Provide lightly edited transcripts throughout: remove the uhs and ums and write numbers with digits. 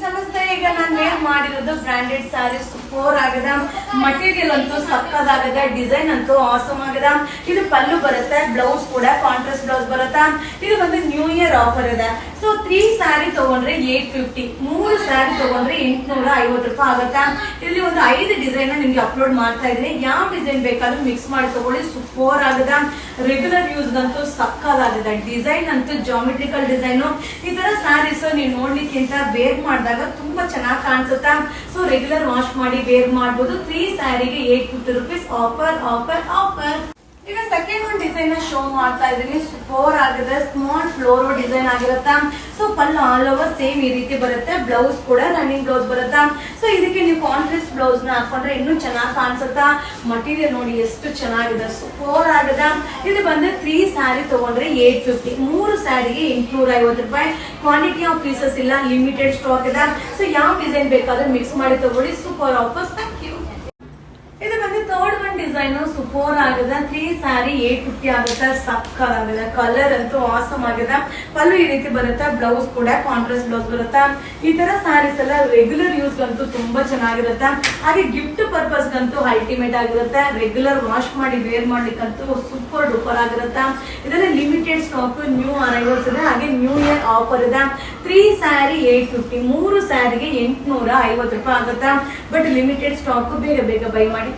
ನಮಸ್ತೆ. ಈಗ ನಾನು ವೇರ್ ಮಾಡಿರೋದು ಬ್ರಾಂಡೆಡ್ ಸ್ಯಾರೀಸ್ ಸೂಪರ್ ಆಗದ, ಮಟೀರಿಯಲ್ ಅಂತೂ ಸಕ್ಕದಾಗದ, ಡಿಸೈನ್ ಅಂತೂ ಆಸಮ್ ಆಗದ. ಇದು ಪಲ್ಲು ಬರುತ್ತೆ, ಬ್ಲೌಸ್ ಕೂಡ ಕಾಂಟ್ರಾಸ್ಟ್ ಬ್ಲೌಸ್ ಬರುತ್ತೆ. ಇದು ಒಂದು ನ್ಯೂ ಇಯರ್ ಆಫರ್ ಇದೆ. ಸೊ 3 ಸ್ಯಾರಿ ತಗೊಂಡ್ರೆ 850, 3 ಸ್ಯಾರಿ ತಗೊಂಡ್ರೆ 850 ರೂಪಾಯಿ ಆಗುತ್ತೆ. ಇಲ್ಲಿ ಒಂದು 5 ಡಿಸೈನ್ ನಿಮ್ಗೆ ಅಪ್ಲೋಡ್ ಮಾಡ್ತಾ ಇದ್ದೀನಿ. ಯಾವ ಡಿಸೈನ್ ಬೇಕಾದ್ರೂ ಮಿಕ್ಸ್ ಮಾಡಿ ತಗೊಳ್ಳಿ, ಸೂಪರ್ ಆಗದ. ರೆಗ್ಯುಲರ್ ಯೂಸ್ ಅಂತೂ ಸಕ್ಕದಾಗದ. ಡಿಸೈನ್ ಅಂತೂ ಜಾಮೆಟ್ರಿಕಲ್ ಡಿಸೈನು. ಈ ತರ ಸ್ಯಾರೀಸ್ ನೀವು ನೋಡ್ಲಿಕ್ಕಿಂತ ವೇರ್ ಮಾಡಿದಾಗ ತುಂಬಾ ಚೆನ್ನಾಗಿ ಕಾಣಿಸುತ್ತಾ. ಸೊ ರೆಗ್ಯುಲರ್ ವಾಶ್ ಮಾಡಿ ವೇರ್ ಮಾಡಬಹುದು. 3 ಸ್ಯಾರಿಗೆ 850 ರೂಪೀಸ್ ಆಫರ್ ಆಫರ್ ಆಫರ್. ಈಗ ಸೆಕೆಂಡ್ ಒಂದು ಡಿಸೈನ್ ಶೋ ಮಾಡ್ತಾ ಇದ್ದೀನಿ. ಸೂಪರ್ ಆಗಿದೆ, ಸ್ಮಾಲ್ ಫ್ಲೋರೋ ಡಿಸೈನ್ ಆಗಿರುತ್ತಾ. ಸೊ ಪಲ್ಲು ಆಲ್ ಓವರ್ ಸೇಮ್ ಈ ರೀತಿ ಬರುತ್ತೆ, ಬ್ಲೌಸ್ ಕೂಡ ರನ್ನಿಂಗ್ ಬ್ಲೌಸ್ ಬರುತ್ತಾ. ಸೊ ಇದಕ್ಕೆ ನೀವು ಕಾಂಟ್ರಾಸ್ಟ್ ಬ್ಲೌಸ್ ನ ಹಾಕೊಂಡ್ರೆ ಇನ್ನೂ ಚೆನ್ನಾಗಿ ಕಾಣಿಸುತ್ತಾ. ಮಟೀರಿಯಲ್ ನೋಡಿ ಎಷ್ಟು ಚೆನ್ನಾಗಿದೆ, ಸೂಪರ್ ಆಗಿದೆ. ಇದು ಬಂದು 3 ಸ್ಯಾರಿ ತಗೊಂಡ್ರೆ 850, 3 ಸ್ಯಾರಿಗೆ 850 ರೂಪಾಯಿ. ಕ್ವಾಂಟಿಟಿ ಆಫ್ ಪೀಸಸ್ ಇಲ್ಲ, ಲಿಮಿಟೆಡ್ ಸ್ಟಾಕ್ ಇದೆ. ಸೊ ಯಾವ ಡಿಸೈನ್ ಬೇಕಾದ್ರೂ ಮಿಕ್ಸ್ ಮಾಡಿ ತಗೊಳ್ಳಿ, ಸೂಪರ್ ಆಫರ್. Thank you. ಇದು ಬಂದು ಥರ್ಡ್ ಒನ್ ಡಿಸೈನ್ ಸೂಪರ್ ಆಗಿದೆ. 3 ಸ್ಯಾರಿ 850 ಆಗುತ್ತೆ, ಸಕ್ಕದಾಗಿದೆ. ಕಲರ್ ಅಂತೂ ಆಸಮ್ ಆಗಿದೆ. ಪಲ್ಲು ಈ ರೀತಿ ಬರುತ್ತೆ, ಬ್ಲೌಸ್ ಕೂಡ ಕಾಂಟ್ರಾಸ್ಟ್ ಬ್ಲೌಸ್ ಬರುತ್ತೆ. ಈ ತರ ಸ್ಯಾರೀಸ್ ಎಲ್ಲ ರೆಗ್ಯುಲರ್ ಯೂಸ್ ಅಂತೂ ತುಂಬಾ ಚೆನ್ನಾಗಿರುತ್ತೆ. ಹಾಗೆ ಗಿಫ್ಟ್ ಪರ್ಪಸ್ ಗಂತೂ ಅಲ್ಟಿಮೇಟ್ ಆಗಿರುತ್ತೆ. ರೆಗ್ಯುಲರ್ ವಾಶ್ ಮಾಡಿ ವೇರ್ ಮಾಡ್ಲಿಕ್ಕಂತೂ ಸೂಪರ್ ಡೂಪರ್ ಆಗಿರುತ್ತೆ. ಇದರಲ್ಲಿ ಲಿಮಿಟೆಡ್ ಸ್ಟಾಕ್, ನ್ಯೂ ಅರೈವಲ್ಸ್ ಇದೆ. ಹಾಗೆ ನ್ಯೂ ಇಯರ್ ಆಫರ್ ಇದೆ. 3 ಸ್ಯಾರಿ 850, 3 ಸ್ಯಾರಿಗೆ 850 ರೂಪಾಯಿ ಆಗುತ್ತೆ. ಬಟ್ ಲಿಮಿಟೆಡ್ ಸ್ಟಾಕ್, ಬೇಗ ಬೇಗ ಬೈ ಮಾಡಿ.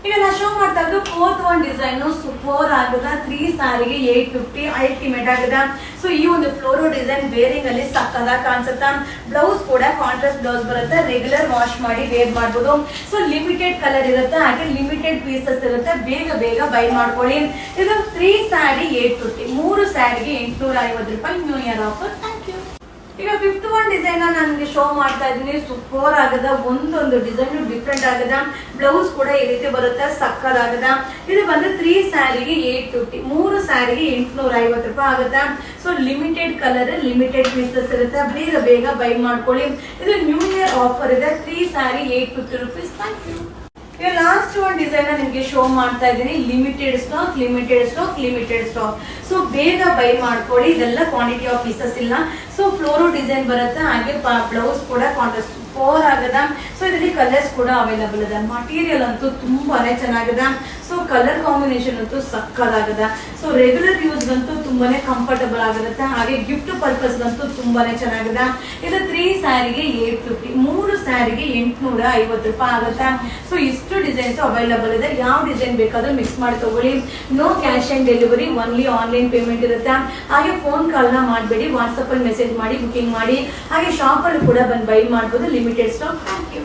ಈಗ ನಾ ಶೋ ಮಾಡ್ತಾ ಇದ್ದು ಫೋರ್ತ್ ಒನ್ ಡಿಸೈನ್ ಸೂಪರ್ ಆಗಿದೆ. 3 ಸ್ಯಾರಿಗೆ 850 ಅಲ್ಟಿಮೇಟ್ ಆಗಿದೆ. ಸೊ ಈ ಒಂದು ಫ್ಲೋರೋ ಡಿಸೈನ್ ವೇರಿಂಗ್ ಅಲ್ಲಿ ಸಕ್ಕದಾಗಿ ಕಾಣಿಸುತ್ತಾ. ಬ್ಲೌಸ್ ಕೂಡ ಕಾಂಟ್ರಾಸ್ಟ್ ಬ್ಲೌಸ್ ಬರುತ್ತೆ. ರೆಗ್ಯುಲರ್ ವಾಶ್ ಮಾಡಿ ವೇರ್ ಮಾಡಬಹುದು. ಸೊ ಲಿಮಿಟೆಡ್ ಕಲರ್ ಇರುತ್ತೆ, ಹಾಗೆ ಲಿಮಿಟೆಡ್ ಪೀಸಸ್ ಇರುತ್ತೆ. ಬೇಗ ಬೇಗ ಬೈ ಮಾಡ್ಕೊಳ್ಳಿ. ಇದು 3 ಸ್ಯಾರಿ 850, 3 ಸ್ಯಾರಿಗೆ 850 ರೂಪಾಯಿ new year offer. Thank you. ಈಗ ಫಿಫ್ತ್ ಒನ್ ಡಿಸೈನ್ ನನಗೆ ಶೋ ಮಾಡ್ತಾ ಇದ್ದೀನಿ. ಸೂಪರ್ ಆಗದ, ಒಂದೊಂದು ಡಿಸೈನ್ ಡಿಫ್ರೆಂಟ್ ಆಗದ. ಬ್ಲೌಸ್ ಕೂಡ ಈ ರೀತಿ ಬರುತ್ತೆ, ಸಕ್ಕದಾಗದ. ಇದು ಬಂದು 3 ಸ್ಯಾರಿಗೆ 850, 3 ಸ್ಯಾರಿಗೆ 850 ರೂಪಾಯಿ ಆಗುತ್ತೆ. So limited colour, limited pieces ಇರುತ್ತೆ. ಬೇಗ ಬೇಗ ಬೈ ಮಾಡ್ಕೊಳ್ಳಿ. ಇದು ನ್ಯೂ ಇಯರ್ ಆಫರ್ ಇದೆ. 3 ಸ್ಯಾರಿ 850 ರೂಪೀಸ್. Thank you. ಈಗ ಲಾಸ್ಟ್ ಒಂದು ಡಿಸೈನ್ ನಿಮಗೆ ಶೋ ಮಾಡ್ತಾ ಇದ್ದೀನಿ. Limited stock, limited stock, limited stock. So ಬೇಗ ಬೈ ಮಾಡ್ಕೊಳ್ಳಿ. ಇದೆಲ್ಲ ಕ್ವಾಂಟಿಟಿ ಆಫ್ ಪೀಸಸ್ ಇಲ್ಲ. ಸೊ ಫ್ಲೋರೋ ಡಿಸೈನ್ ಬರುತ್ತೆ, ಹಾಗೆ ಬ್ಲೌಸ್ ಕೂಡ ಕಾಂಟ್ರಾಸ್ಟ್ ಸೂಪರ್ ಆಗದ. ಸೊ ಇದರಲ್ಲಿ ಕಲರ್ಸ್ ಕೂಡ ಅವೈಲಬಲ್ ಇದೆ. ಮಟೀರಿಯಲ್ ಅಂತೂ ತುಂಬಾನೇ ಚೆನ್ನಾಗಿದೆ. ಸೊ ಕಲರ್ ಕಾಂಬಿನೇಷನ್ ಅಂತೂ ಸಕ್ಕದಾಗದ. ಸೊ ರೆಗ್ಯುಲರ್ ಯೂಸ್ ಗಂತೂ ತುಂಬಾನೇ ಕಂಫರ್ಟಬಲ್ ಆಗಿರುತ್ತೆ. ಹಾಗೆ ಗಿಫ್ಟ್ ಪರ್ಪಸ್ ಗಂತೂ ತುಂಬಾನೇ ಚೆನ್ನಾಗಿದೆ. ಇದು 3 ಸ್ಯಾರಿಗೆ 850, 3 ಸ್ಯಾರಿಗೆ 850 ರೂಪಾಯಿ ಆಗುತ್ತೆ. ಸೊ ಇಷ್ಟು ಡಿಸೈನ್ಸ್ ಅವೈಲಬಲ್ ಇದೆ. ಯಾವ ಡಿಸೈನ್ ಬೇಕಾದ್ರೂ ಮಿಕ್ಸ್ ಮಾಡಿ ತಗೊಳ್ಳಿ. No cash on delivery, only online payment ಇರುತ್ತೆ. ಹಾಗೆ ಫೋನ್ ಕಾಲ್ ನ ಮಾಡಬೇಡಿ, ವಾಟ್ಸಪ್ ಅಲ್ಲಿ ಮೆಸೇಜ್ ಮಾಡಿ ಬುಕಿಂಗ್ ಮಾಡಿ. ಹಾಗೆ ಶಾಪ್ ಅಲ್ಲಿ ಕೂಡ ಬಂದು ಬೈ ಮಾಡಬಹುದು. Limited stock. Thank you.